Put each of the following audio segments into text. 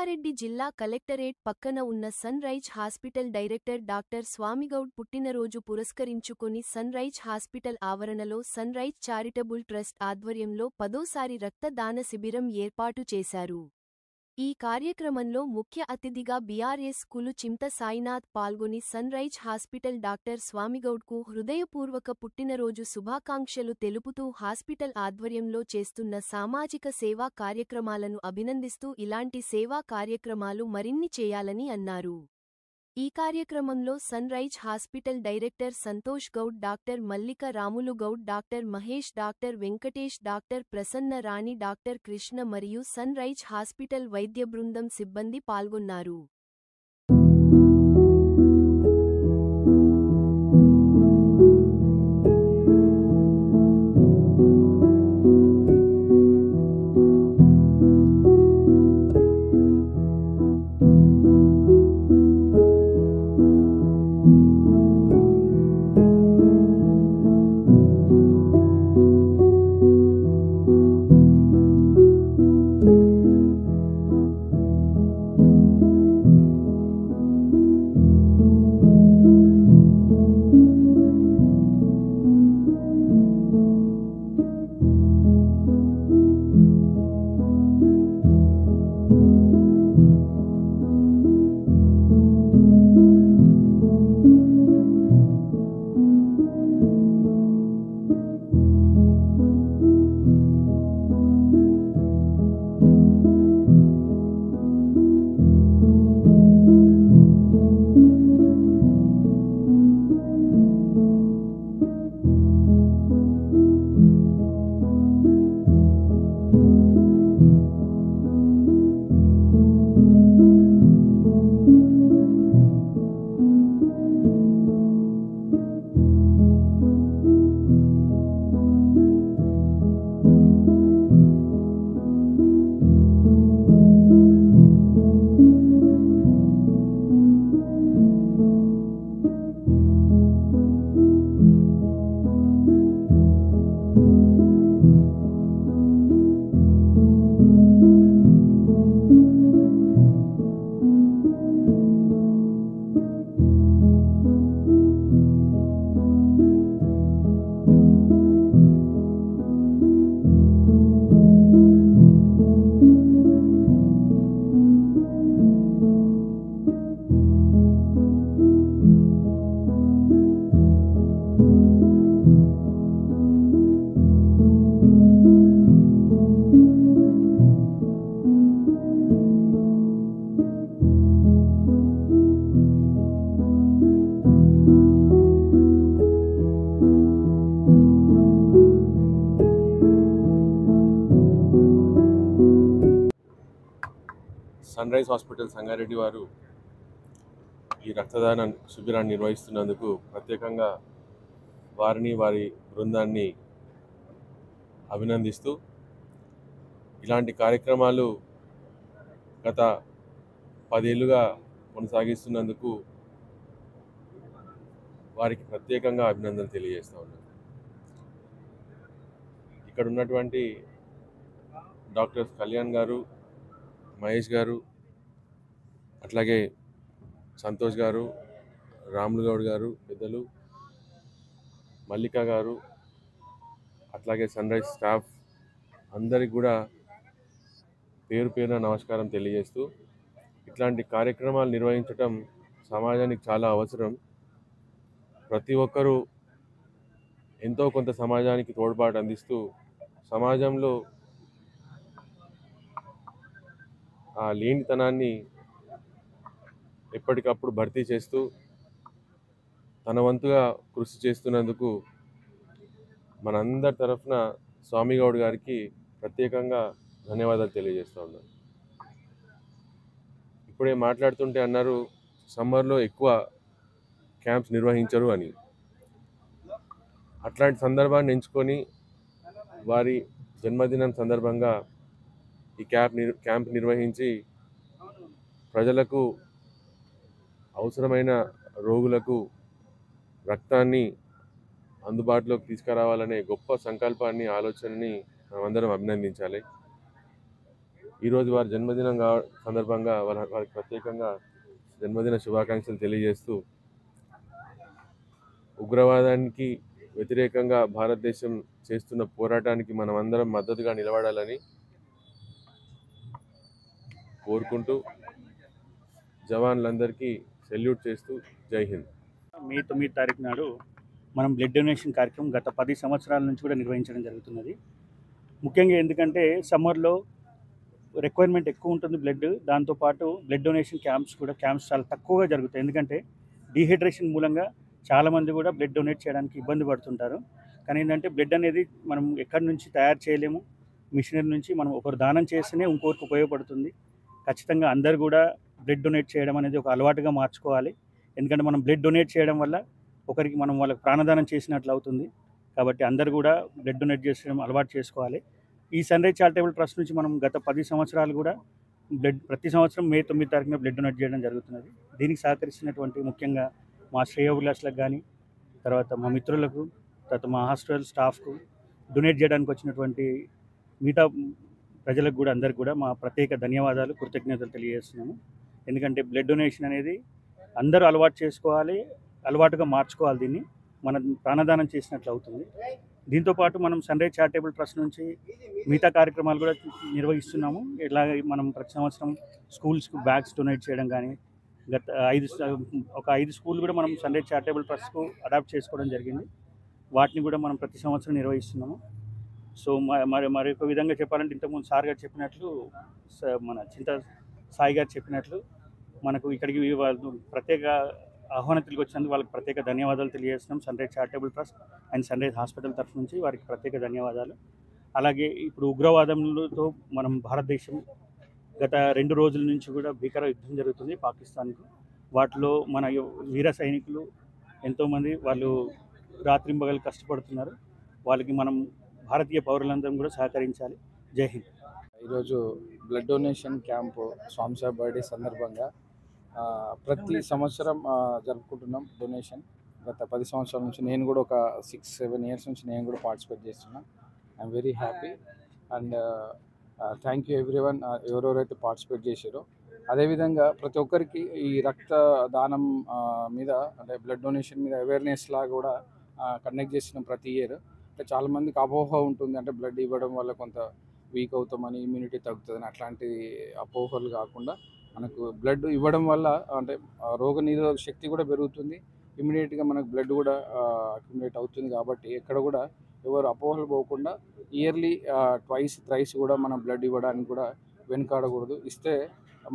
సంగారెడ్డి జిల్లా కలెక్టరేట్ పక్కన ఉన్న Sunrise hospital director doctor Swamigoud పుట్టినరోజు పురస్కరించుకొని సన్ రైజ్ హాస్పిటల్ ఆవరణలో సన్ రైజ్ చారిటబుల్ ట్రస్ట్ ఆధ్వర్యంలో 10వ రక్త దాన శిబిరం ఏర్పాటు చేశారు. ఈ కార్యక్రమంలో ముఖ్య అతిథిగా బీఆర్ఎస్ కులు చింత సాయినాథ్ పాల్గొని సన్ రైజ్ హాస్పిటల్ డాక్టర్ స్వామిగౌడ్కు హృదయపూర్వక పుట్టినరోజు శుభాకాంక్షలు తెలుపుతూ హాస్పిటల్ ఆధ్వర్యంలో చేస్తున్న సామాజిక సేవా కార్యక్రమాలను అభినందిస్తూ ఇలాంటి సేవా కార్యక్రమాలు మరిన్ని చేయాలని అన్నారు. ఈ కార్యక్రమంలో Sunrise hospital director Santosh Goud, doctor Mallika Ramulu Goud, doctor Mahesh, doctor Venkatesh, doctor Prasanna Rani, doctor Krishna మరియు సన్ రైజ్ హాస్పిటల్ వైద్య బృందం సిబ్బంది పాల్గొన్నారు. సన్ రైజ్ హాస్పిటల్ సంగారెడ్డి వారు ఈ రక్తదాన శిబిరాన్ని నిర్వహిస్తున్నందుకు ప్రత్యేకంగా వారిని, వారి బృందాన్ని అభినందిస్తూ ఇలాంటి కార్యక్రమాలు గత 10 ఏళ్లుగా కొనసాగిస్తున్నందుకు వారికి ప్రత్యేకంగా అభినందనలు తెలియజేస్తూ ఉన్నాను. ఇక్కడ ఉన్నటువంటి డాక్టర్ కళ్యాణ్ గారు, మహేష్ గారు, అట్లాగే సంతోష్ గారు, రాములు గౌడ్ గారు, పెద్దలు మల్లిక గారు, అట్లాగే సన్ రైజ్ స్టాఫ్ అందరికి కూడా పేరు పేరున నమస్కారం తెలియజేస్తూ ఇట్లాంటి కార్యక్రమాలు నిర్వహించడం సమాజానికి చాలా అవసరం. ప్రతి ఒక్కరూ ఎంతో కొంత సమాజానికి తోడ్పాటు అందిస్తూ సమాజంలో ఆ లేనితనాన్ని ఎప్పటికప్పుడు భర్తీ చేస్తూ తన వంతుగా కృషి చేస్తున్నందుకు మనందరి తరఫున స్వామిగౌడ్ గారికి ప్రత్యేకంగా ధన్యవాదాలు తెలియజేస్తూ ఉన్నాను. ఇప్పుడే మాట్లాడుతుంటే అన్నారు సమ్మర్లో ఎక్కువ క్యాంప్స్ నిర్వహించరు అని. అట్లాంటి సందర్భాన్ని ఎంచుకొని వారి జన్మదినం సందర్భంగా ఈ క్యాంప్ నిర్వహించి ప్రజలకు అవసరమైన రోగులకు రక్తాన్ని అందుబాటులోకి తీసుకురావాలనే గొప్ప సంకల్పాన్ని, ఆలోచనని మనమందరం అభినందించాలి. ఈరోజు వారి జన్మదినం సందర్భంగా వారికి ప్రత్యేకంగా జన్మదిన శుభాకాంక్షలు తెలియజేస్తూ ఉగ్రవాదానికి వ్యతిరేకంగా భారతదేశం చేస్తున్న పోరాటానికి మనం అందరం మద్దతుగా నిలబడాలని కోరుకుంటూ జవాన్లందరికీ సెల్యూట్ చేస్తూ జై హింద్. మే 9 తారీఖు నాడు మనం బ్లడ్ డొనేషన్ కార్యక్రమం గత 10 సంవత్సరాల నుంచి కూడా నిర్వహించడం జరుగుతున్నది. ముఖ్యంగా ఎందుకంటే సమ్మర్లో రిక్వైర్మెంట్ ఎక్కువ ఉంటుంది బ్లడ్. దాంతోపాటు బ్లడ్ డొనేషన్ క్యాంప్స్ చాలా తక్కువగా జరుగుతాయి. ఎందుకంటే డీహైడ్రేషన్ మూలంగా చాలామంది కూడా బ్లడ్ డొనేట్ చేయడానికి ఇబ్బంది పడుతుంటారు. కానీ ఏంటంటే బ్లడ్ అనేది మనం ఎక్కడి నుంచి తయారు చేయలేము. మిషనరీ నుంచి మనం ఒకరు దానం చేస్తేనే ఇంకొకరికి ఉపయోగపడుతుంది. ఖచ్చితంగా అందరు కూడా బ్లడ్ డొనేట్ చేయడం అనేది ఒక అలవాటుగా మార్చుకోవాలి. ఎందుకంటే మనం బ్లడ్ డొనేట్ చేయడం వల్ల ఒకరికి మనం వాళ్ళకి ప్రాణదానం చేసినట్లు అవుతుంది. కాబట్టి అందరు కూడా బ్లడ్ డొనేట్ చేయడం అలవాటు చేసుకోవాలి. ఈ సన్ రైజ్ చారిటబుల్ ట్రస్ట్ నుంచి మనం గత 10 సంవత్సరాలు కూడా ప్రతి సంవత్సరం మే 9 తారీఖున బ్లడ్ డొనేట్ చేయడం జరుగుతున్నది. దీనికి సహకరిస్తున్నటువంటి ముఖ్యంగా మా శ్రేయోభిలాషులకు కానీ, తర్వాత మా మిత్రులకు, తర్వాత మా హాస్టల్ స్టాఫ్కు, డొనేట్ చేయడానికి వచ్చినటువంటి మిగతా ప్రజలకు కూడా అందరికి కూడా మా ప్రత్యేక ధన్యవాదాలు, కృతజ్ఞతలు తెలియజేస్తున్నాము. ఎందుకంటే బ్లడ్ డొనేషన్ అనేది అందరూ అలవాటు చేసుకోవాలి, అలవాటుగా మార్చుకోవాలి. దీన్ని మనం ప్రాణదానం చేసినట్లు అవుతుంది. దీంతోపాటు మనం సన్ రైజ్ చారిటబుల్ ట్రస్ట్ నుంచి మిగతా కార్యక్రమాలు కూడా నిర్వహిస్తున్నాము. ఇలాగ మనం ప్రతి సంవత్సరం స్కూల్స్కు బ్యాగ్స్ డొనేట్ చేయడం కానీ, గత 5 స్కూల్ కూడా మనం సన్ రైజ్ చారిటబుల్ ట్రస్ట్కు అడాప్ట్ చేసుకోవడం జరిగింది. వాటిని కూడా మనం ప్రతి సంవత్సరం నిర్వహిస్తున్నాము. సో మరి ఒక విధంగా చెప్పాలంటే ఇంతకుముందు సార్ గారు చెప్పినట్లు, మన చింత సాయి గారు చెప్పినట్లు, మనకు ఇక్కడికి వాళ్ళు ప్రత్యేక ఆహ్వానితులకు వచ్చినందుకు వాళ్ళకి ప్రత్యేక ధన్యవాదాలు తెలియజేస్తున్నాం. Sunrise charitable trust and Sunrise hospital తరఫు నుంచి వారికి ప్రత్యేక ధన్యవాదాలు. అలాగే ఇప్పుడు ఉగ్రవాదంతో మనం భారతదేశం గత 2 రోజుల నుంచి కూడా భీకర యుద్ధం జరుగుతుంది పాకిస్తాన్కు. వాటిలో మన వీర సైనికులు ఎంతోమంది వాళ్ళు రాత్రింబగలు కష్టపడుతున్నారు. వాళ్ళకి మనం భారతీయ పౌరులందరం కూడా సహకరించాలి. జై హింద్. ఈరోజు బ్లడ్ డొనేషన్ క్యాంపు స్వామి సార్ బర్త్డే సందర్భంగా ప్రతి సంవత్సరం జరుపుకుంటున్నాం డొనేషన్. గత 10 సంవత్సరాల నుంచి నేను కూడా ఒక 6-7 ఇయర్స్ నుంచి నేను కూడా పార్టిసిపేట్ చేస్తున్నా. I'm very happy and thank you everyone ఎవరెవరైతే పార్టిసిపేట్ చేశారో. అదేవిధంగా ప్రతి ఒక్కరికి ఈ రక్త దానం మీద అంటే బ్లడ్ డొనేషన్ మీద అవేర్నెస్ లాగా కూడా కండక్ట్ చేస్తున్నాం ప్రతి ఇయర్. అంటే చాలామందికి అపోహ ఉంటుంది, అంటే బ్లడ్ ఇవ్వడం వల్ల కొంత వీక్ అవుతామని, ఇమ్యూనిటీ తగ్గుతుందని. అట్లాంటి అపోహలు కాకుండా మనకు బ్లడ్ ఇవ్వడం వల్ల అంటే రోగనిరోధక శక్తి కూడా పెరుగుతుంది, ఇమ్మీడియట్గా మనకు బ్లడ్ కూడా అక్యుములేట్ అవుతుంది. కాబట్టి ఎక్కడ కూడా ఎవరు అపోహలు పోకుండా ఇయర్లీ ట్వైస్ కూడా మనం బ్లడ్ ఇవ్వడానికి కూడా వెనుకాడకూడదు. ఇస్తే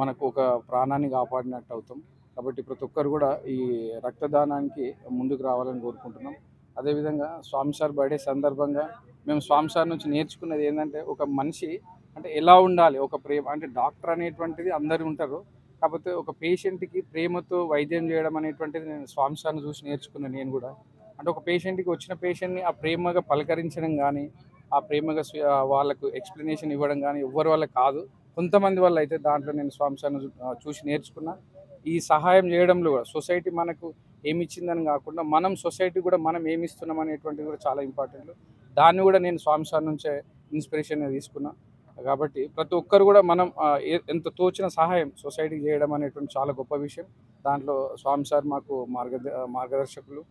మనకు ఒక ప్రాణాన్ని కాపాడినట్టు అవుతాం. కాబట్టి ప్రతి ఒక్కరు కూడా ఈ రక్తదానానికి ముందుకు రావాలని కోరుకుంటున్నాం. అదేవిధంగా స్వామి సార్ బర్త్డే సందర్భంగా మేము స్వామి సార్ నుంచి నేర్చుకున్నది ఏంటంటే, ఒక మనిషి అంటే ఎలా ఉండాలి, ఒక ప్రేమ అంటే డాక్టర్ అనేటువంటిది అందరూ ఉంటారు, కాకపోతే ఒక పేషెంట్కి ప్రేమతో వైద్యం చేయడం అనేటువంటిది నేను స్వామి సార్ని చూసి నేర్చుకున్నాను. నేను కూడా అంటే ఒక పేషెంట్కి వచ్చిన పేషెంట్ని ఆ ప్రేమగా పలకరించడం కానీ, ఆ ప్రేమగా వాళ్ళకు ఎక్స్ప్లెనేషన్ ఇవ్వడం కానీ ఎవ్వరి వల్ల కాదు, కొంతమంది వల్ల అయితే. దాంట్లో నేను స్వామి సార్ని చూసి నేర్చుకున్నా. ఈ సహాయం చేయడంలో కూడా సొసైటీ మనకు ఏమి ఇచ్చిందని కాకుండా మనం సొసైటీ కూడా మనం ఏమి ఇస్తున్నాం అనేటువంటిది కూడా చాలా ఇంపార్టెంట్. దాన్ని కూడా నేను స్వామి సార్ నుంచే ఇన్స్పిరేషన్గా తీసుకున్నా. కాబట్టి ప్రతి ఒక్కరు కూడా మనం ఎంత తోచిన సహాయం సొసైటీకి చేయడం అనేటువంటి చాలా గొప్ప విషయం. దాంట్లో స్వామి సార్ మాకు మార్గదర్శకులు.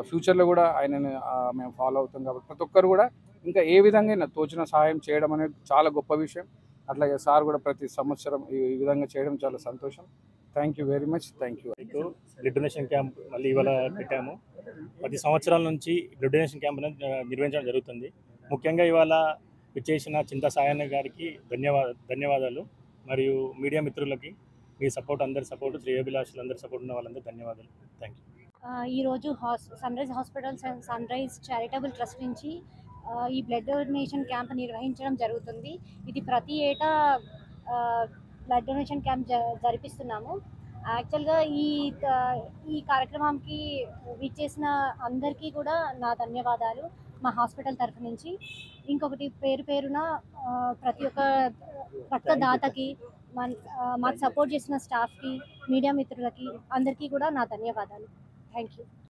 ఫ్యూచర్లో కూడా ఆయనని మేము ఫాలో అవుతాం. కాబట్టి ప్రతి ఒక్కరు కూడా ఇంకా ఏ విధంగా తోచిన సహాయం చేయడం అనేది చాలా గొప్ప విషయం. అట్లాగే సార్ కూడా ప్రతి సంవత్సరం ఈ విధంగా చేయడం చాలా సంతోషం. Thank you very much. Thank you. Blood donation camp మళ్ళీ ఇవాళ పెట్టాము. 10 సంవత్సరాల నుంచి బ్లడ్ డొనేషన్ క్యాంప్ అనేది నిర్వహించడం జరుగుతుంది. ముఖ్యంగా ఇవాళ విచ్చేసిన చింత సాయన్న గారికి ధన్యవాదాలు. మరియు మీడియా మిత్రులకి మీ సపోర్ట్, అందరి సపోర్ట్, శ్రేయోభిలాషులు అందరి సపోర్ట్ ఉన్న వాళ్ళందరూ ధన్యవాదాలు. Thank you. ఈరోజు Sunrise hospital Sunrise charitable trust నుంచి ఈ బ్లడ్ డొనేషన్ క్యాంప్ నిర్వహించడం జరుగుతుంది. ఇది ప్రతి ఏటా బ్లడ్ డొనేషన్ క్యాంప్ జరిపిస్తున్నాము. యాక్చువల్గా ఈ కార్యక్రమానికి విచ్చేసిన అందరికీ కూడా నా ధన్యవాదాలు మా హాస్పిటల్ తరఫు నుంచి. ఇంకొకటి పేరున ప్రతి ఒక్క రక్తదాతకి, మాకు సపోర్ట్ చేసిన స్టాఫ్కి, మీడియా మిత్రులకి అందరికీ కూడా నా ధన్యవాదాలు. Thank you.